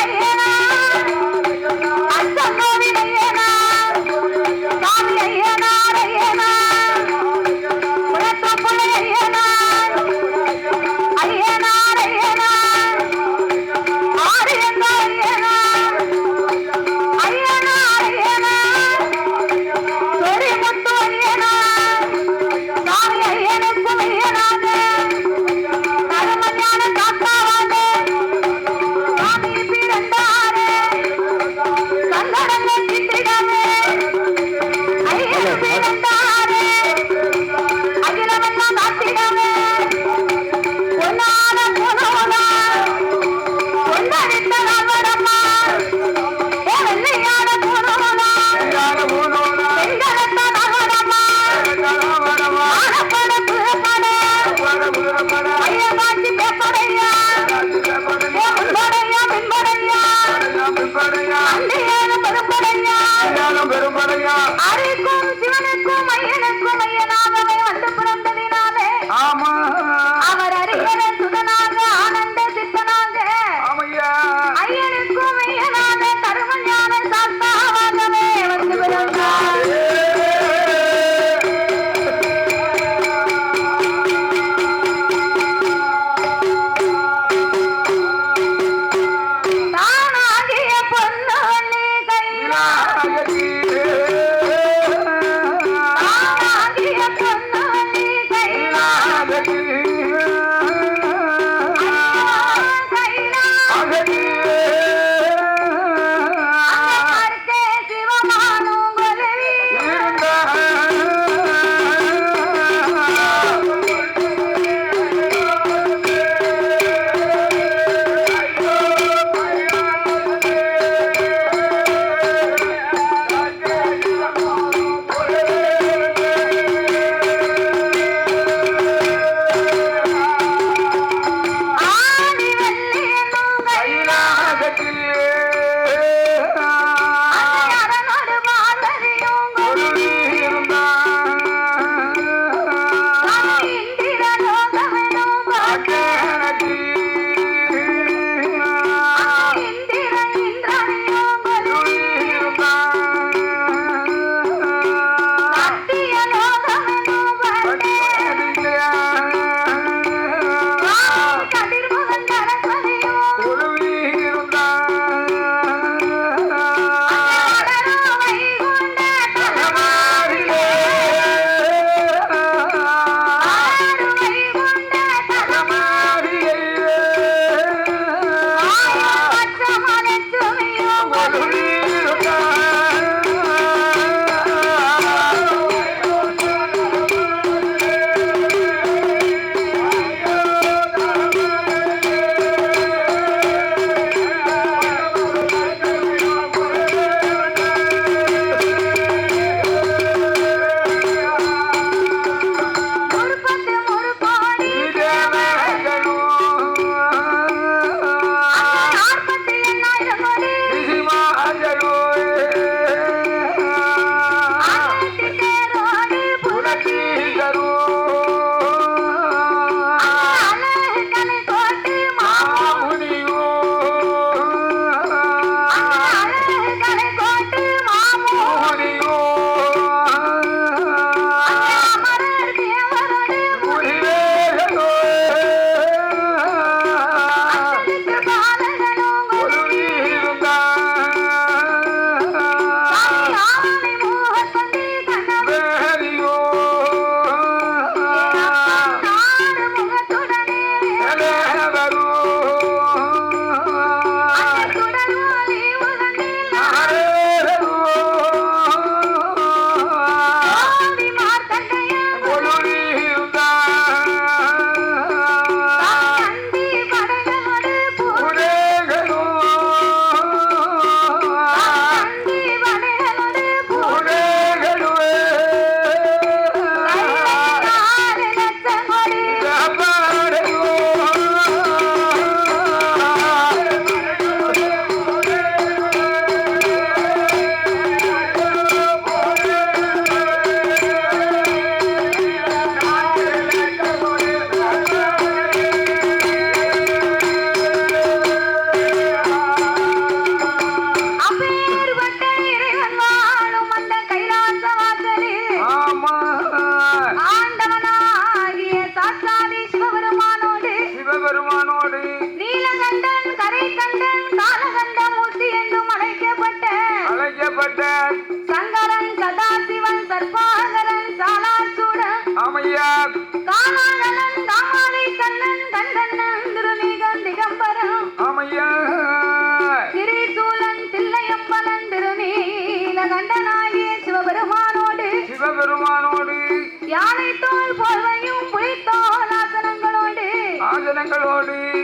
ஐயனார்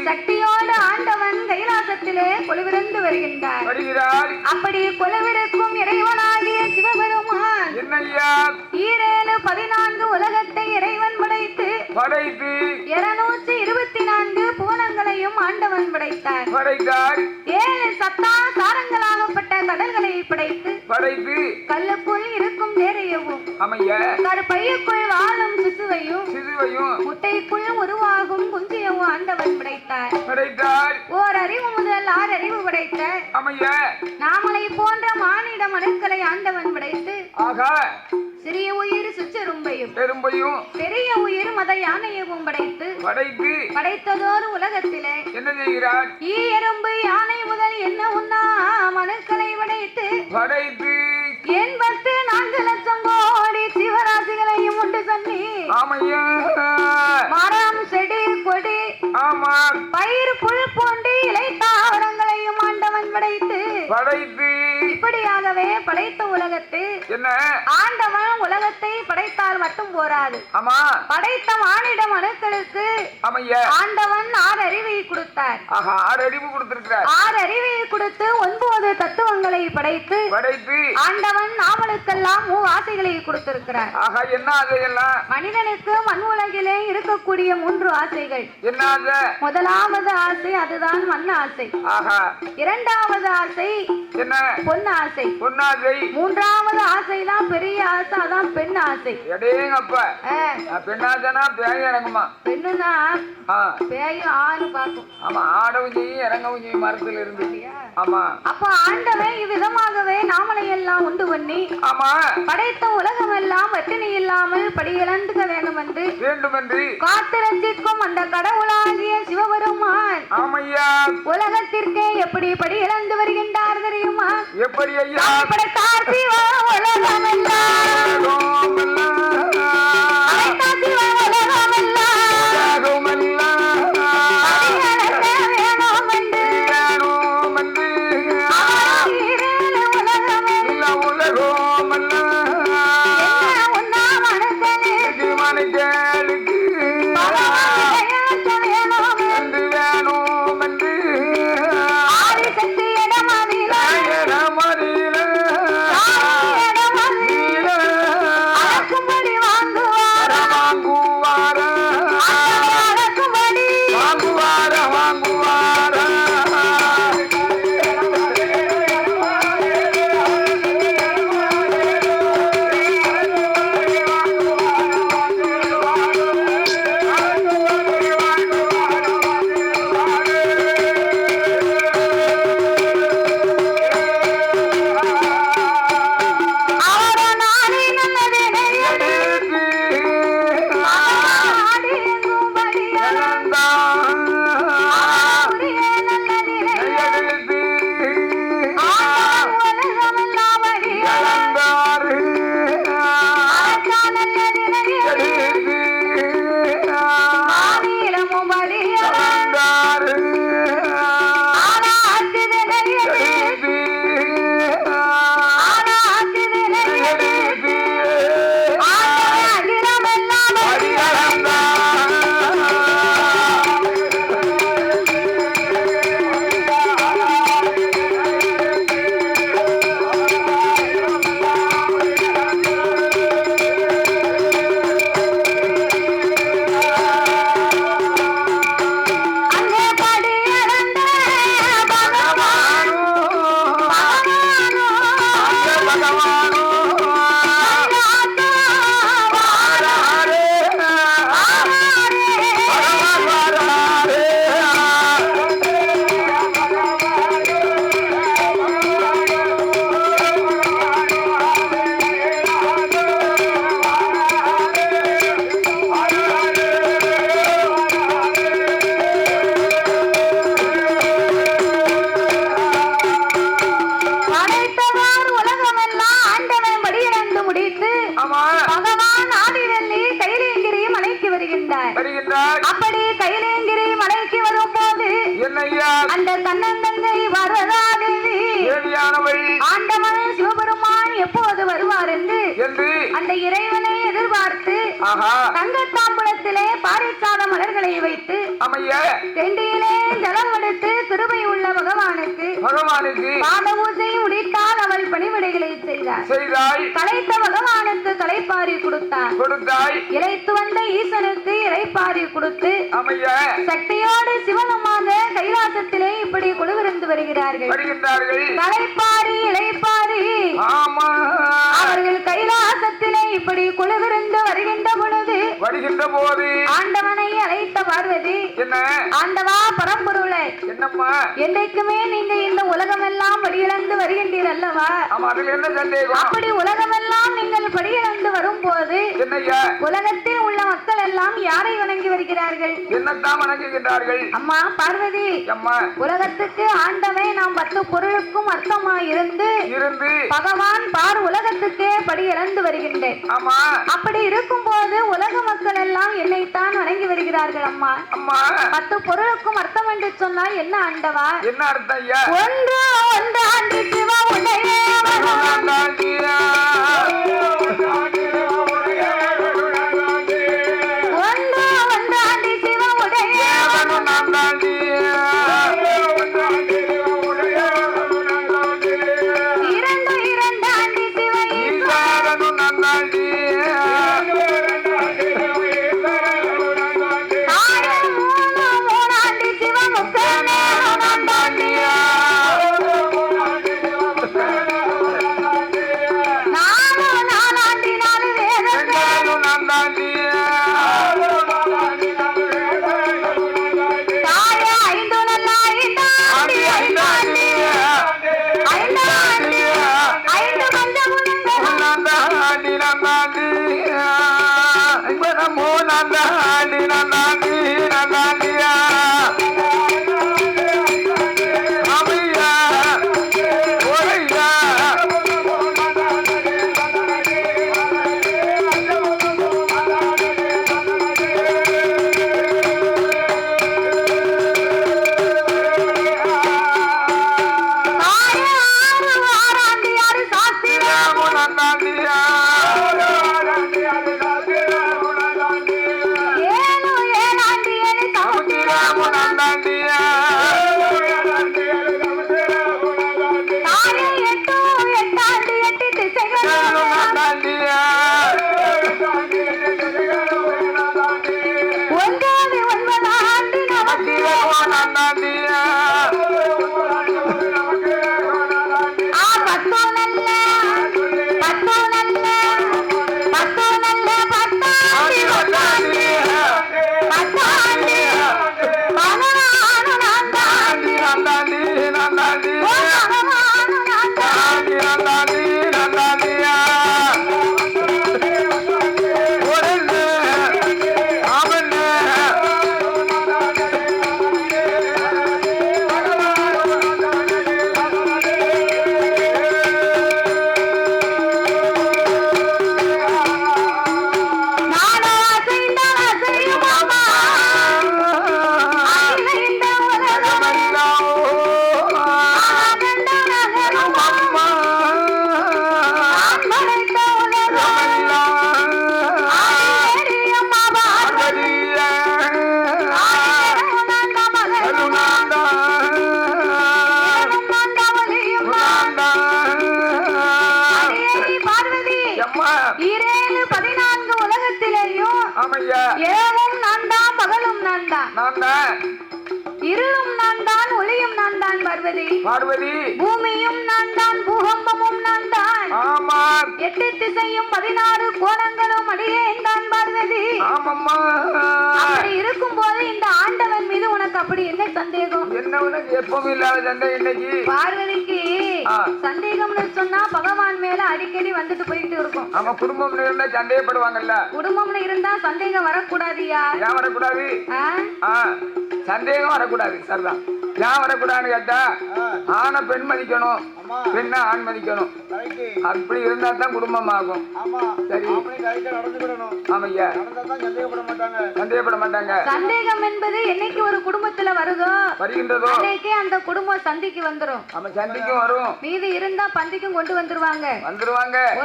சக்தியோடு ஆண்டவன் கைலாசத்திலே கொலுவிருந்து வருகின்றார். அப்படி கொலுவிருக்கும் இறைவனாகிய சிவபெருமான் என்னையா 14 உலகத்தை இறைவன் படைத்து 224 பூனங்களையும் ஆண்டவன் படைத்தார். 7 சத்தா சாரங்களாகப்பட்ட கடல்களை படைத்து கல்லுக்குள் இருக்கும் தேரையவும் கருப்பையுக்குள் வாழும் சிசுவையும் முட்டைக்குள் உருவாகும் குஞ்சியவும் ஆண்டவன் படைத்தார். ஓர் அறிவு முதல் 6 அறிவு படைத்த நாமலை போன்ற மானிட மனுக்களை ஆண்டவன் படைத்து சிறிய உயிர் சுச்செரும்பையும் பெரிய உயிர் மத யானையவும் படைத்ததோர் உலகத்திலே என்ன செய்கிறார்? எறும்பு யானை முதல் என்ன உண்ணா மனுக்களை படைத்து 84 லட்சம் கோடி சிவராசிகளையும் உண்டு சொல்லி மரம் செடி கொடி பயிர் புல் போன்று இலை தாவரங்களையும் ஆண்டவன் படைத்து இப்படியாகவே படைத்த உலகத்தை ஆண்டவன் உலகத்தை படைத்தால் மட்டும் போராது. படைத்த மானிட மனுக்களுக்கு ஆண்டவன் 6 அறிவை கொடுத்தார். 6 அறிவை கொடுத்து 9 தத்துவங்களை படைத்து ஆண்டவன் நாமளுக்கெல்லாம் 3 ஆசைகளை கொடுத்திருக்கிறார். மனிதனுக்கு மண் உலகிலே இருக்கக்கூடிய 3 ஆசைகள். முதலாவது ஆசை அதுதான் மண் ஆசை. இரண்டாவது ஆசை பொன்னாசை. மூன்றாவது ஆசை தான் பெரிய ஆசை, அதான் பெண் ஆசை. பெண்ணுனா பேயும் ஆணு பார்க்கும். ஆடவும் செய்யும் இறங்கவும் செய்யும் மரத்தில் இருந்து. அப்ப ஆண்டவன் இவ்விதமாகவே நாமளை எல்லாம் உண்டு பண்ணி படைத்த உலகம் எல்லாம் வட்டினி இல்லாமல் படியிழந்துக்க வேண்டும் என்று காத்து ரஞ்சிக்கும் அந்த கடவுளாகிய சிவபெருமான் உலகத்திற்கே எப்படி படியிழந்து வருகின்றார் தெரியுமா? எப்படி ஐயா? படைத்தார் சிவா உலகம் எல்லாம் அப்படி கைலேங்கிரி மலைக்கு வரும் போது அந்த தன்னந்தங்கை வரதாதேவி ஆண்டவன் சிவபெருமான் எப்போது வருவார் என்று அந்த இறைவனை எதிர்பார்த்து தங்கத்தாம்புலத்திலே பாரிச்சாத மலர்களை வைத்து தெண்டியிலே ஜலம் எடுத்து கிருபை உள்ள பகவானுக்கு பாத பூஜை முடித்தால் அவள் பணிவிடைகளை செய்தார். கலைத்த பகவானுக்கு கலைப்பாரி கொடுத்தார். இழைத்து வந்த ஈசனுக்கு இறைப்பாரி கொடுத்து சக்தியோடு சிவனமாக கைலாசத்திலே இப்படி குழுவிருந்து வருகிறார்கள். கலைப்பாரி இளைப்பாரி அவர்கள் கைலாசத்திலே இப்படி குழுவிருந்து வருகின்ற பொழுது ஆண்டவனை அழைத்த பார்வதி, ஆண்டவா பரம்பொருளை, என்றைக்குமே நீங்க இந்த உலகம் எல்லாம் படியிழந்து வருகின்றீர் அல்லவா? அப்படி உலகம் எல்லாம் நீங்கள் படியிழந்து வரும் போது உலகத்தில் உள்ள மக்கள் எல்லாம் யாரை வணங்கி வருகிறார்கள்? என்னத்தான் வணங்குகின்றார்கள்? அம்மா பார்வதி, உலகத்துக்கு ஆண்டவன் நாம் 10 பொருளுக்கும் அர்த்தமாய் இருந்து பகவான் பார் உலகத்துக்கே படியிழந்து வருகின்றேன். அப்படி இருக்கும் போது உலக மக்கள் எல்லாம் என்னைத்தான் வணங்கி வருகிறார்கள். அம்மா 10 பொருளுக்கும் அர்த்தம் என்று சொன்னால் என்ன ஆண்டவா? என்ன அர்த்தம்? ஒன்று ஒன்றாண்டு சிவ உடைய இருளும் நான் தான், ஒளியும் நான் தான் பார்வதி. பூமியும் நான் தான், பூகம்பமும் நான் தான். 8 திசையும் 16 கோணங்களும் அடியேன் தான் பார்வதி. அப்படி இருக்கும் போது இந்த ஆண்டவன் மீது உனக்கு அப்படி என்ன சந்தேகம்? என்ன உனக்கு எப்பவும் இல்லாத சந்தேகம் இன்னைக்கு? பார்வதிக்கு சந்தேகம்னு சொன்னா பகவான் மேல அடிக்கடி வந்துட்டு போயிட்டு இருக்கும். ஆமா, குடும்பம்னு இருந்தா சந்தேகப்படுவாங்கல்ல. குடும்பம்னு இருந்தா சந்தேகம் வரக்கூடாதியா? ஏன் வரக்கூடாது? சந்தேகம் வரக்கூடாது. சரிதான். ஏன் வரக்கூடாதுன்னு கேட்டா, ஆன பெண் மதிக்கணும், பெண்ணா ஆண் மதிக்கணும். அப்படி இருந்தா தான் குடும்பம் ஆகும். சரி, ஆமையா, சந்தேகப்பட மாட்டாங்க. சந்தேகம் என்பது என்னைக்கு ஒரு குடும்பத்துல வருகின்றதோ அன்னைக்கே அந்த குடும்பம் சந்திக்கு வந்துரும். ஆமா, சந்திக்கும் வரும். மீதி இருந்தா பந்திக்கும் கொண்டு வந்துருவாங்க.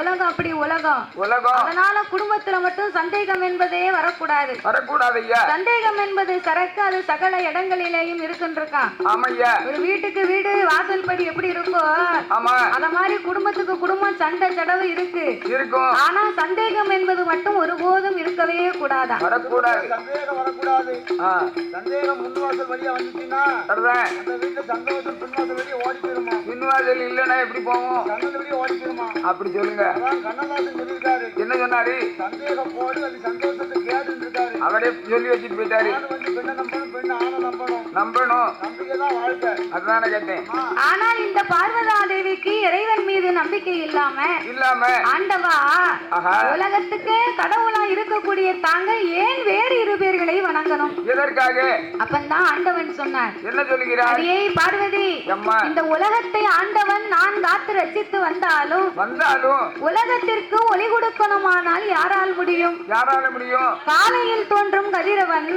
உலகம் அப்படி உலகம். அதனால குடும்பத்துல மட்டும் சந்தேகம் என்பதே வரக்கூடாது. ஐயா. சந்தேகம் என்பது சரக்கு, அது சகல இடங்களிலேயும் இருக்குன்றிருக்கான். ஆமையா. ஒரு வீட்டுக்கு வீடு வாசல் படி எப்படி இருக்கோ அத மாதிரி குடும்பத்துக்கு குடும்பம் சண்டை சடவு இருக்கும். ஆனா சந்தேகம் என்பது மட்டும் ஒருபோதும் இருக்கவே கூடாதா. வரக்கூடாது. சந்தேகம் முன்வாசல் வழியா வந்துச்சுன்னா அந்த வீட்டுல சந்தோஷம் பின்வாசல் வழியா ஓடி போயிருமா. பின்வாசல் இல்லன்னா எப்படி போவோம்? கண்ணல வழியா ஓடி போயிருமா. அப்படி சொல்லுங்க. கண்ணதாசன் சொல்லியிருக்காரு. என்ன சொன்னாரு? சந்தேகம் போடு, அது சந்தோஷத்தை கேட்டு இருக்காரு. அவரே சொல்லி வச்சுட்டு போயிட்டாரு. பெண்ணை நம்பணும், பெண்ணை ஆணை நம்பணும். நம்பிக்கைதான் வாழ்க்கை. அதுதானே கேட்டேன். ஆனால் இந்த பார்வதா தேவிக்கு இறைவன் மீது நம்பிக்கை இல்லாம ஆண்டவா உலகத்துக்கு கடவுளா இருக்கக்கூடிய தாங்க ஏன் வேறு இரு பேர்களை வணங்கணும்? எதற்காக? அப்பந்தான் ஆண்டவன் சொன்னார். என்ன சொல்லுகிறார்? அடியே பார்வதி, இந்த உலகத்தை ஆண்டவன் நான் காத்து ரசித்து வந்தாலும் உலகத்திற்கு ஒளி கொடுக்கணுமானால் யாரால் முடியும்? காலையில் தோன்றும் கதிரவன்,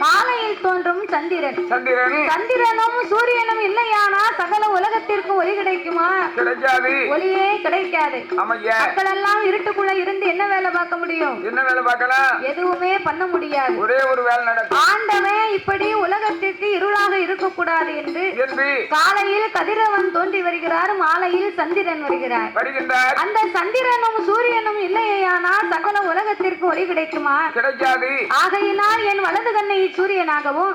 மாலையில் தோன்றும் சந்திரன். சந்திரனும் சூரியனும் இல்லையானா சகல உலகத்திற்கு ஒளி கிடைக்குமா? கிடைக்காது. ஒளியே கிடைக்காது. மக்கள் எல்லாம் இருட்டுக்குள்ள இருந்து என்ன வேலை பார்க்க முடியும்? என்ன வேலை பார்க்கலாம்? எதுவுமே பண்ண முடியாது. ஒரே ஒரு வேலை நடக்கும். ஆண்டவன் இப்படி உலகத்திற்கு இருளாக இருக்கக்கூடாது என்று காலையில் கதிரவன் தோன்றி வருகிறார், மாலையில் சந்திரன் வருகிறார். அந்த சந்திரனும் சூரியனும் இல்லையானா சகல உலகத்திற்கு ஒளி கிடைக்குமா? கிடைக்காது. ஆகையினால் என் வலது கண்ணை சூரியனாகவும்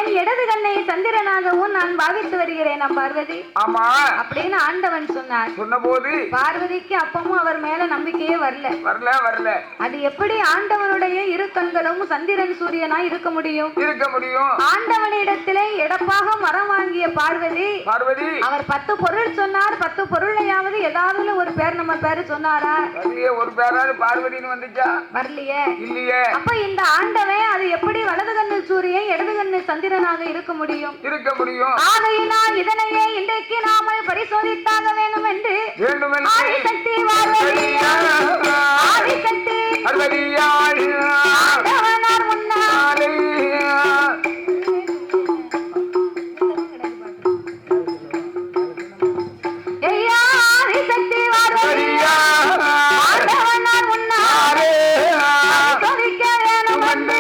என் இடது கண்ணை சந்திரனாகவும் நான் பாவித்து வருகிறேன் பார்வதி அப்படின்னு ஆண்டவன் சொன்னார். சொன்னபோது பார்வதிக்கு அப்பமும் அவர் மேல நம்பிக்கையே வரல. அது எப்படி ஆண்டவனுடைய இரு கண்களும் சந்திரன் சூரியனா இருக்க முடியும்? ஆண்டவனிடத்திலே எடப்பாக மரம் வாங்கிய பார்வதி அவர் 10 பொருள் சொன்னார். 10 பொருளையாவது ஏதாவது ஒரு பேர் நம்ம பேரு சொன்னாரா? ஒரு பேராவது பார்வதின்னு வந்துச்சா? வரலையே. இல்லையே. அப்ப இந்த ஆண்டவன் அது எப்படி வலது கண்ணு சூரியன் இடது கண்ணு சந்திரனாக இருக்க முடியும்? ஆகையினால் இதனையே இன்றைக்கு நாம பரிசோதித்தாக வேண்டும் என்று ஆதிசக்தி ஆண்டவனார் முன்னாலே ஆதிசக்தி ஆண்டவனார் முன்னாலே சோதிக்க வேணும் என்று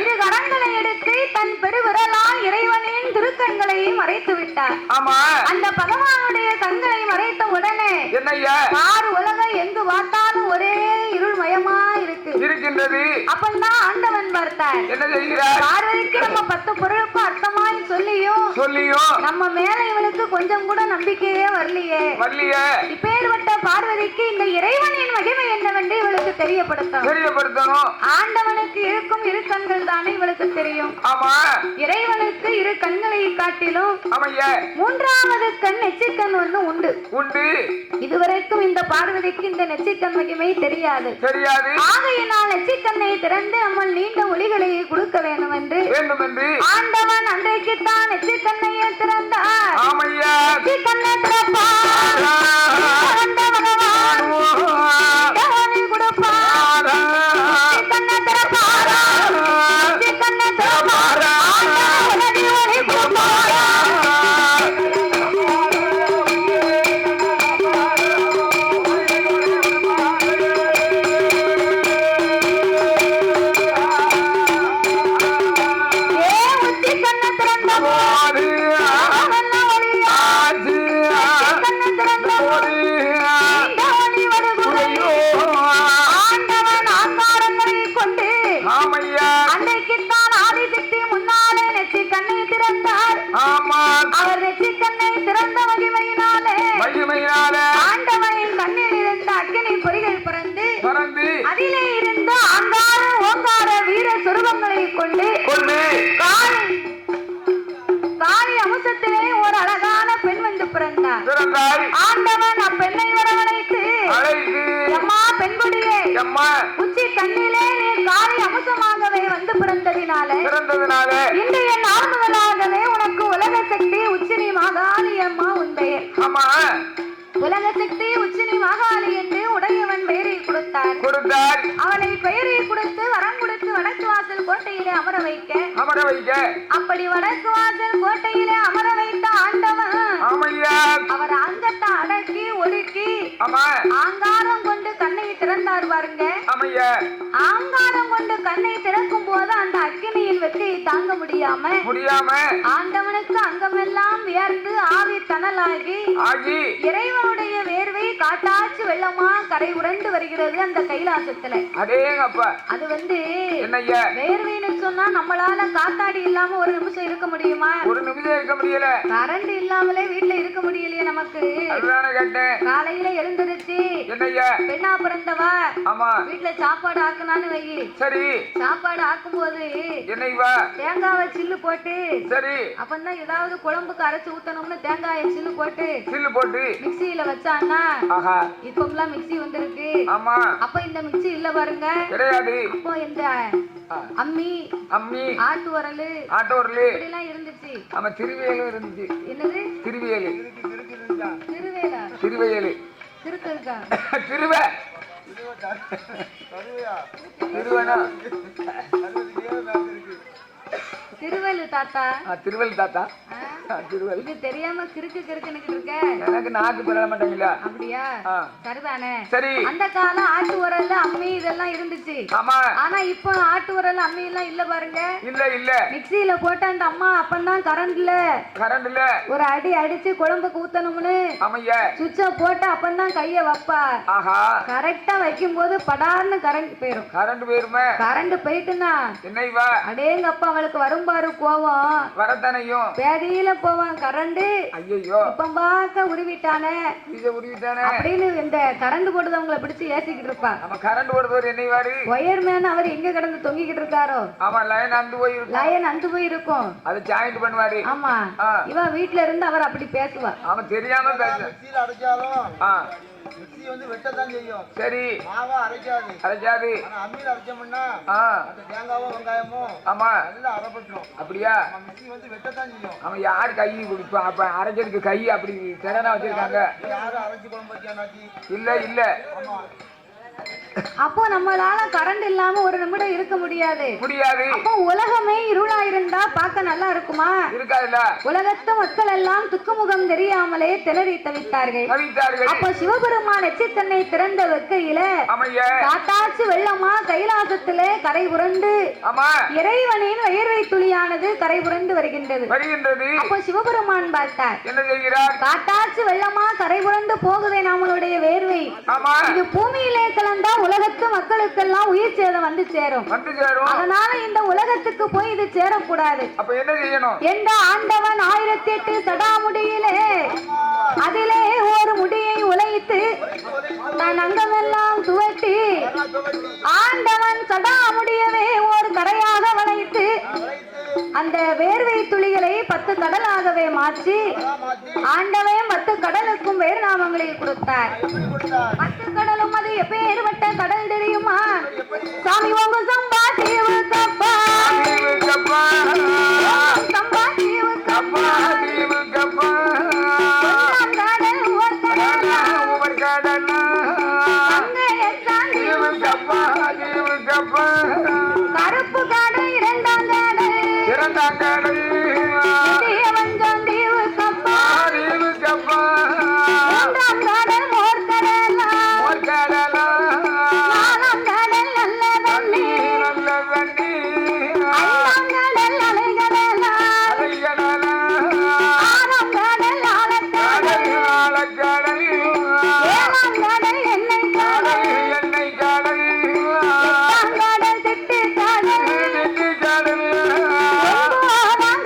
இரு கரங்களை எடுத்து தன் பெருவிரலால் இறைவனின் திருக்கண்களை மறைத்து விட்டார். அந்த பகவானுடைய கண்களை மறைத்த உடனே உலகம் எங்கு பார்த்தாலும் ஒரே இருள்மயமா இருக்கின்றது. அப்பந்தான் ஆண்டவன் பார்த்தார். பார்வதிக்கு நம்ம 10 பொருளுக்கும் அர்த்தமாய் சொல்லியும் நம்ம மேல இவளுக்கு கொஞ்சம் கூட நம்பிக்கையே வரலையே. இப்பேற்பட்ட பார்வதிக்கு இந்த இறைவனின் மகிமை என்னவென்று இவளுக்கு தெரியப்படுத்தணும். ஆண்டவனுக்கு இருக்கும் இரு கண்கள் தானே இவளுக்கு தெரியும். இறைவனுக்கு இரு கண்களை காட்டிலும் மூன்றாவது கண் நெற்றிக்கண் ஒண்ணு உண்டு. இதுவரைக்கும் இந்த பார்வதிக்கு இந்த நெற்றிக்கண் மகிமை தெரியாது. ஆகையினால் நெற்றிக்கண்ணை திறந்து அம்மல் நீண்ட ஒளிகளை கொடுக்க வேண்டும் என்று ஆண்டவன் அன்றைக்குத்தான் நெற்றிக்கண்ணையே திறந்தார். நெற்றிக்கண்ணை திறப்பார் கொடுப்பார். நெற்றிக்கண்ணை திறப்பார். நெற்றிக்கண்ணை திறப்பார். உலகி ஒளி கொடுப்பார். தந்தாய். ஆண்டவன் அப்பெண்ணை வரவழைத்து அழைத்து எம்மா பெண்குடியே எம்மா உச்சி தண்ணிலே நீ காலை அம்சமாகவே வந்து பிறந்ததினாலே பிறந்ததுனாலே இன்றைய நாள் முதலாகவே உனக்கு உலக சக்தி உச்சினி மாகாளி அம்மா உன் பெயர். ஆமா உலக சக்தி உச்சினி மாகாளி என்று உடையவன் பெயரை கொடுத்தார். கொடுத்தார். அவனை பெயரை கொடுத்து வரம் கொடுத்து வடக்கு வாசல் கோட்டையிலே அமர வைக்க அமர வைக்க. அப்படி வடக்கு வாசல் கோட்டையிலே அமர வைத்த ஆண்டவன் ஆமையா. அவர் அங்கத்தை அடக்கி ஒடுக்கி ஆமா ஆங்காரம் கொண்டு கண்ணை திறந்தார் பாருங்க. ஆமையா. ஆங்காரம் கொண்டு கண்ணை திறக்கும் போது அந்த அக்கினியின் வெற்றியை தாங்க முடியாம ஆண்டவனுக்கு அங்கமெல்லாம் வியர்ந்து ஆவி தணலாகி ஆகி இறைவனுடைய வேர்வை காட்டாச்சு வெள்ளமா கரை உரண்டு வருகிறது அந்த கைலாசத்துல. அடேங்கப்பா. அது வந்து என்னய்யா வேர்வைன்னு சொன்னா நம்மளால காத்தாடி இல்லாம ஒரு நிமிஷம் இருக்க முடியுமா? ஒரு நிமிஷம் இருக்க முடியல. கரண்ட் இல்லாமலே வீட்டுல இருக்க முடியலையே நமக்கு. அதுதானே கேட்டேன். காலையில எழுந்திருச்சு என்னய்யா பெண்ணா பிறந்தவா ஆமா வீட்டுல சாப்பாடு ஆக்குனான்னு வை. சரி சாப்பாடு ஆக்கும் போது என்னைவா தேங்காவை சில்லு போட்டு சரி அப்பதான் ஏதாவது குழம்புக்கு அரைச்சு ஊத்தணும்னு தேங்காயை சில்லு போட்டு சில்லு போட்டு மிக்சியில வச்சான்னா ஆஹா இப்பெல்லாம் மிக்சி வந்திருக்கு. ஆமா அப்ப இந்த மிக்சி இல்ல பாருங்க கிடையாது. அப்போ இந்த அம்மி அம்மி ஆட்டு உரலு ஆட்டு உரலு இப்படி எல்லாம் இருந்துச்சு. ஆமா திருவியலும் இருந்துச்சு. என்னது திருவியலு திருவேலா திருவையலு திருக்கு இருக்கா திருவ திருவனா திருவள்ளு தாத்தா திருவல் தாத்தா திருவல். இது தெரியாம கிறுக்கு கிறுக்குன்னு இருக்க. எனக்கு நாக்கு பெற மாட்டேங்களா? அப்படியா? சரிதானே. சரி அந்த காலம் ஆட்டு உரல்ல அம்மி இதெல்லாம் இருந்துச்சு. ஆமா ஆனா இப்போ ஆட்டு உரல்ல அம்மி எல்லாம் இல்ல பாருங்க. இல்ல இல்ல மிக்சியில போட்டு அந்த அம்மா அப்பந்தான் கரண்ட்ல ஒரு அடி அடிச்சு குழம்புக்கு ஊத்தணும்னு ஆமையா சுவிட்ச போட்டு அப்பந்தான் கைய வைப்பா. ஆஹா கரெக்டா வைக்கும் போது படார்னு கரண்ட் போயிரும். கரண்ட் போயிருமே. கரண்ட் போயிட்டுனா என்னைவா அடேங்கப்பா அவளுக்கு வரும்பாரு கோவம் வரத்தானையும் பேதியில போவான் கரண்ட். ஐயோ இப்ப பார்க்க உருவிட்டானே அப்படின்னு இந்த கரண்ட் போடுறவங்களை பிடிச்சு ஏசிக்கிட்டு இருப்பா. நம்ம கரண்ட் போடுறவர் என்னைவாரு ஒயர் மேன் அவர் எங்க கிடந்து தொங்கிக்கிட்டு இருக்காரோ. ஆமா லைன் அந்து போய் இருக்கும். அது ஜாயிண்ட் பண்ணுவாரு. ஆமா இவ வீட்டுல இருந்து அவர் அப்படி பேசுவா. அவன் தெரியாம மிக்ஸி வந்து வெட்டத்தான் செய்யும். சரி மாவா அரைக்காது. ஆனா அம்மியில அரைச்சோம்னா அந்த தேங்காவோ வெங்காயமோ ஆமா நல்லா அரைப்பட்டுரும். அப்படியா? மிக்ஸி வந்து வெட்டத்தான் செய்யும். அவன் யார் கை கொடுப்பா? அப்ப அரைச்சதுக்கு கை அப்படி திறனா வச்சிருக்காங்க. யாரும் அரைச்சு குழம்பு வச்சானாச்சி இல்ல இல்ல. ஆமா அப்போ நம்மளால கரண்ட் இல்லாம ஒரு நிமிடம் இருக்க முடியாது. அப்போ உலகமே இருளா இருந்தா பார்க்க நல்லா இருக்குமா? இருக்காதுல்ல. உலகத்து மக்கள் எல்லாம் துக்குமுகம் தெரியாமலே திணறி தவித்தார்கள். அப்போ சிவபெருமான் எச்சித்தன்னை திறந்த வைக்கையில காட்டாச்சு வெள்ளமா கைலாசத்திலே கரை புரண்டு இறைவனின் வயிற்றை துளியானது கரை புரண்டு வருகின்றது. அப்போ சிவபெருமான் பார்த்தார். என்ன செய்கிறார்? காட்டாச்சு வெள்ளமா கரை புரண்டு போகுதே நம்மளுடைய வேர்வை. இது பூமியிலே கலந்தா உலகத்து மக்களுக்கெல்லாம் உயிர் சேதம் வந்து சேரும். அதனால இந்த உலகத்துக்கு போய் இது சேரக்கூடாது. அப்ப என்ன செய்யணும்? என்ற ஆண்டவன் 1008 சடாமுடியிலே அதிலே ஒரு முடியை உழைத்து தன் அங்கமெல்லாம் துவட்டி ஆண்டவன் சடாமுடியவே ஒரு கரையாக வளைத்து அந்த வேர்வை துளிகளை 10 கடலாகவே மாற்றி ஆண்டவன் 10 கடலுக்கும் வேறு நாமங்களை கொடுத்தார். 10 கடலும் அது எப்பேற்பட்ட கடல் தெரியுமா? சாமி உங்க சம்பா தீவு கப்பா சம்பா தீவு கப்பா கடல் ஒரு கடல் கருப்பு காடு 2ஆம் கடல் வஞ்சம் தீவு கப்பா 3ஆம் கடல் மோர்கடல் 4ஆம் கடல் நல்ல தண்ணி 5ஆம் கடல் அலைகடல் 6ஆம் கடல் ஆழக்கடல் 7ஆம் கடல் எண்ணெய் கடல் 8ஆம் கடல் திட்டு கடல் 9ஆம்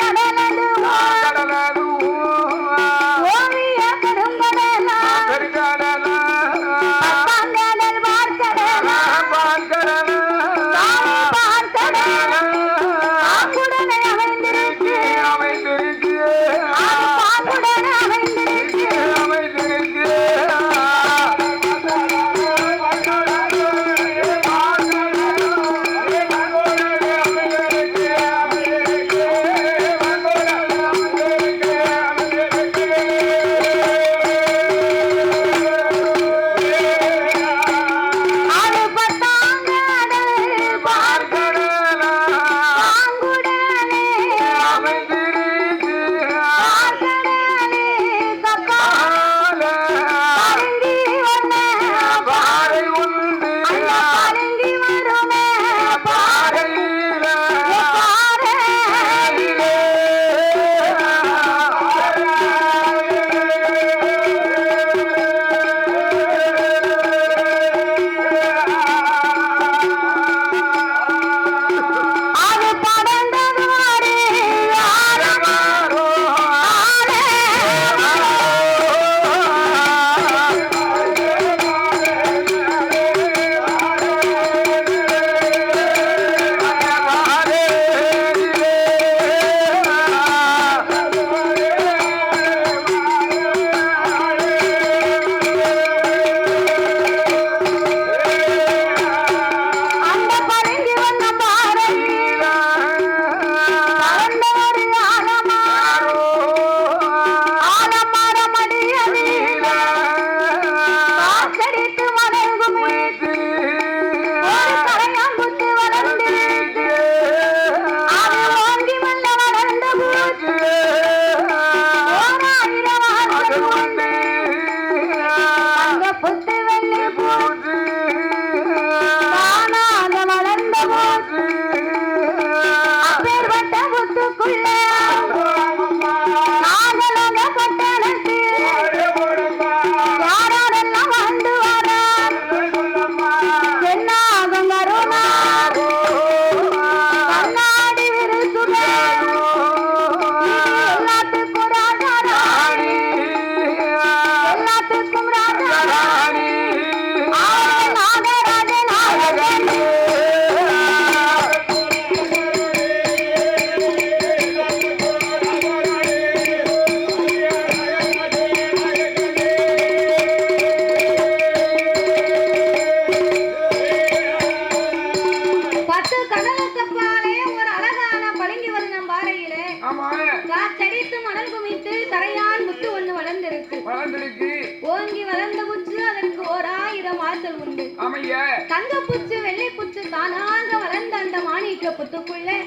வளர்ந்திருக்கு. ஓங்கி வளர்ந்த புற்று அதற்கு 1000 வாசல் உண்டு. அமைய தங்கப்புற்று வெள்ளைப்புற்று தானாக வளர்ந்த அந்த மாணிக்க புத்துக்குள்ளே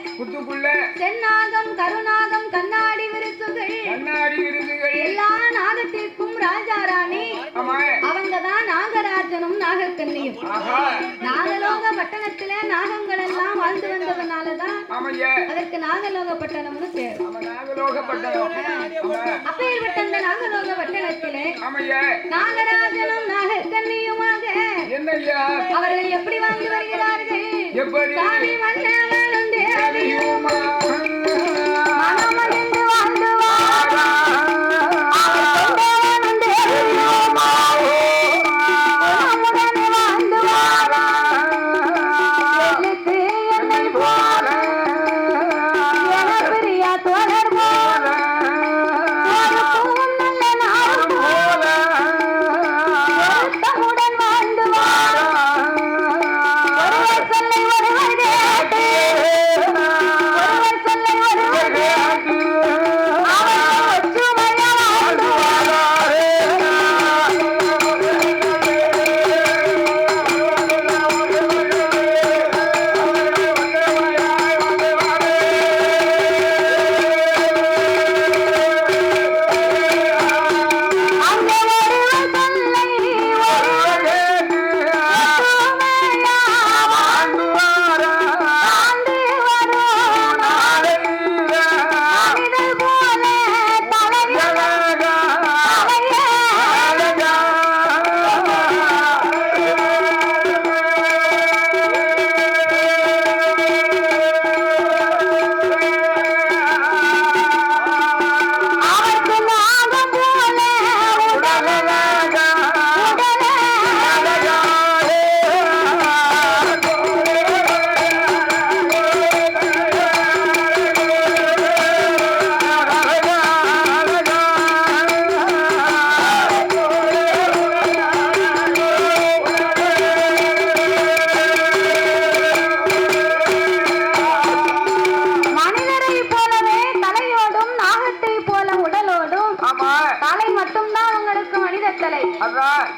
செந்நாகம் கருநாகம் கண்ணாடி விருதுகள் எல்லா நாகத்திற்கும் ராஜாராணி அவங்கதான் நாகராஜனும் நாகக்கண்ணியும். நாகலோக பட்டணத்துல நாகங்கள் எல்லாம் வாழ்ந்து வந்ததுனாலதான் அதற்கு நாகலோக பட்டணம்னு பேர். அப்பேற்பட்ட அந்த நாகலோக பட்டணத்திலே நாகராஜனும் நாகக்கண்ணியுமாக அவர்கள் எப்படி வாழ்ந்து வருகிறார்கள்? சாமி மன்னவனும் தேவியுமா மனமகிழ்ந்து வாழ்ந்து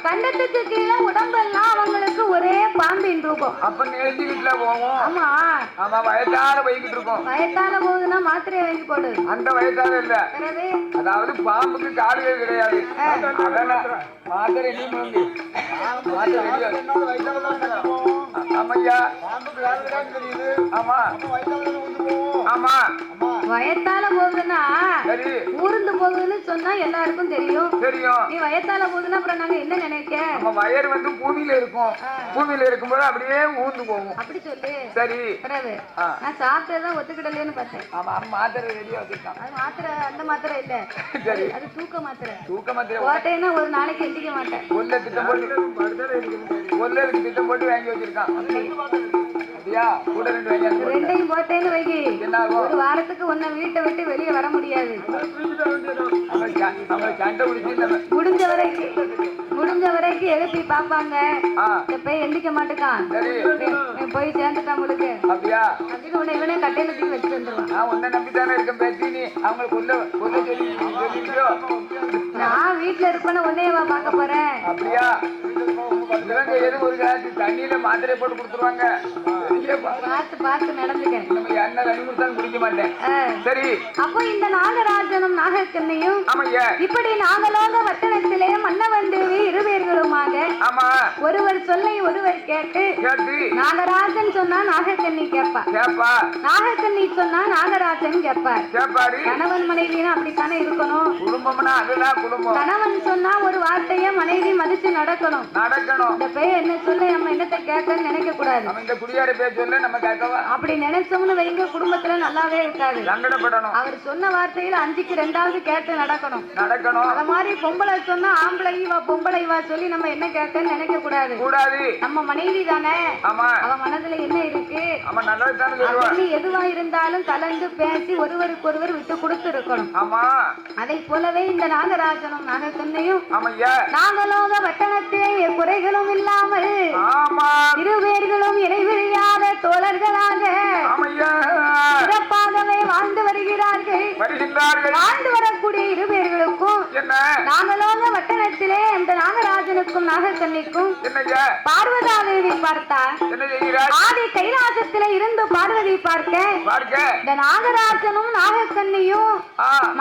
கண்டத்துக்கு கீழே உடம்பெல்லாம் அவங்களுக்கு ஒரே பாம்பின் ரூபம். அப்ப நெஞ்சு வீட்டுல போவோம். ஆமா ஆமா வயசான போய்கிட்டு இருக்கோம். வயசான போகுதுன்னா மாத்திரை வாங்கி போடு. அந்த வயசான இல்ல, அதாவது பாம்புக்கு காடுகள் கிடையாது. மாத்திரை நீ முழுங்கு ஆமையா. ஆமா ஆமா வயத்தால போகுதுன்னா ஊர்ந்து போகுதுன்னு சொன்னா எல்லாருக்கும் தெரியும். நீ வயத்தால போகுதுன்னா அப்புறம் நாங்க என்ன நினைக்க? நம்ம வயர் வந்து பூமியில இருக்கும். பூமியில இருக்கும்போது அப்படியே ஊர்ந்து போகும். அப்படி சொல்லு. சரி நான் சாப்பிட்டதான் ஒத்துக்கிடலன்னு பார்த்தேன். ஆமா மாத்திரை ரெடியா வச்சிருக்கான். அது மாத்திரை அந்த மாத்திரை இல்ல, சரி அது தூக்க மாத்திரை. தூக்க மாத்திரை போட்டேன்னா ஒரு நாளைக்கு எந்திக்க மாட்டேன். ஒல்ல திட்டம் போட்டு வாங்கி வச்சிருக்கான். அப்படியா? கூட ரெண்டு வாங்கி ரெண்டையும் போட்டேன்னு வைக்கி ஒரு வாரத்துக்கு ஒன்ன வீட்டை விட்டு வெளியே வர முடியாது. முடிஞ்ச வரைக்கும் எழுப்பி பாப்பாங்க. போய் எந்திக்க மாட்டேக்கான், போய் சேர்ந்துட்டான் உங்களுக்கு அப்படியா அப்படின்னு உன்னை இவனே கட்டையில தூக்கி வச்சு வந்துருவான். நான் உன்னை நம்பித்தானே இருக்கேன் பேசி நீ அவங்களுக்கு நான் வீட்டுல இருப்பேன்னு உன்னையவா பார்க்க போறேன். அப்படியா? இவங்க எதுவும் ஒரு காலத்து தண்ணியில மாத்திரை போட்டு கொடுத்துருவாங்க. பார்த்து பார்த்து நடந்துக்க. நம்ம என்ன தண்ணி கொடுத்தாலும் குடிக்க மாட்டேன். சரி. அப்போ இந்த நாகராஜனும் நாகக்கண்ணியும் இப்படி நாகலோக வட்டணத்திலே மன்னவன் தேவி இருவேர்களுமாக ஒருவர் சொல்லை ஒருவர் கேட்டு நாகராஜன் சொன்னா நாகக்கண்ணி கேட்பா, நாகக்கண்ணி சொன்னா நாகராஜன் கேட்பார். கணவன் மனைவினா அப்படித்தானே இருக்கணும். குடும்பம்னா அதுதான் குடும்பம். கணவன் சொன்னா ஒரு வார்த்தைய மனைவி மதிச்சு நடக்கணும். இந்த பேர் என்ன சொல்ல நம்ம என்னத்தை கேட்கன்னு நினைக்க கூடாது. இந்த குடியார பேர் சொல்ல நம்ம கேட்கவா? அப்படி நினைச்சோம்னு வைங்க குடும்பத்துல நல்லாவே இருக்காது. அவர் சொன்ன வார்த்தையில 5க்கு 2வது கேட்டு நடக்கணும். அத மாதிரி பொம்பளை சொன்னா ஆம்பளை வா பொம்பளை வா சொல்லி நம்ம என்ன கேட்கன்னு நினைக்க கூடாது. நம்ம மனைவி தானே, அவ மனதுல என்ன இருக்கு எதுவா இருந்தாலும் கலந்து பேசி ஒருவருக்கு ஒருவர் விட்டு கொடுத்து இருக்கணும். அதை போலவே இந்த நாகராஜனும் நாகக்கண்ணையும் நாகலோக வட்டணத்திலே குறைகளும் இல்லாமல் இருவேர்களும் இணைவிழியாத தோழர்களாக சிறப்பாகவே வாழ்ந்து வருகிறார்கள். வாழ்ந்து வரக்கூடிய இருவேர்களுக்கும் என்ன நாகலோக வட்டணத்திலே இந்த நாகராஜனுக்கும் நாகக்கண்ணிக்கும் என்னய்யா பார்வதா தேவி பார்த்தார். என்ன செய்கிறாய் ஆதி கைலாசத்திலே இருந்து பார்வதி பார்க்க பார்க்க இந்த நாகராஜனும் நாகக்கண்ணியும்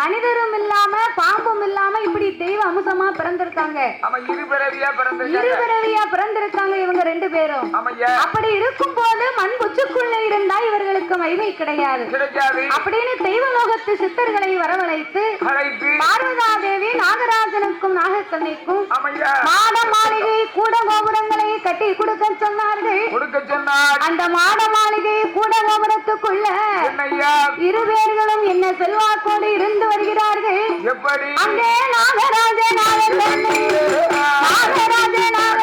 மனிதரும் இல்லாம பாம்பும் இல்லாம இப்படி தெய்வ அம்சமா பிறந்திருக்காங்க. ஆமா இருபிறவியா பிறந்திருக்காங்க. இருபிறவியா பிறந்திருக்காங்க இவங்க ரெண்டு பேரும். ஆமையா அப்படி இருக்கும் போது மண் குச்சுக்குள்ள இருந்தா இவர்களுக்கு மகிமை கிடையாது கிடைக்காது அப்படின்னு தெய்வலோகத்து சித்தர்களை வரவழைத்து அழைத்து பார்வதா தேவி நாகராஜனுக்கும் நாகக்கண்ணிக்கும் ஆமையா மாட மாளிகை கூட கோபுரங்களை கட்டி கொடுக்க சொன்னார்கள். கொடுக்க சொன்னார். அந்த மாட மாளிகை கூட கோபுரத்துக்குள்ள என்னய்யா இரு பேர்களும் என்ன செல்வாக்கோடு இருந்து வருகிறார்கள். எப்படி அங்கே நாகராஜ நாகக்கண்ணி நாகராஜ நாக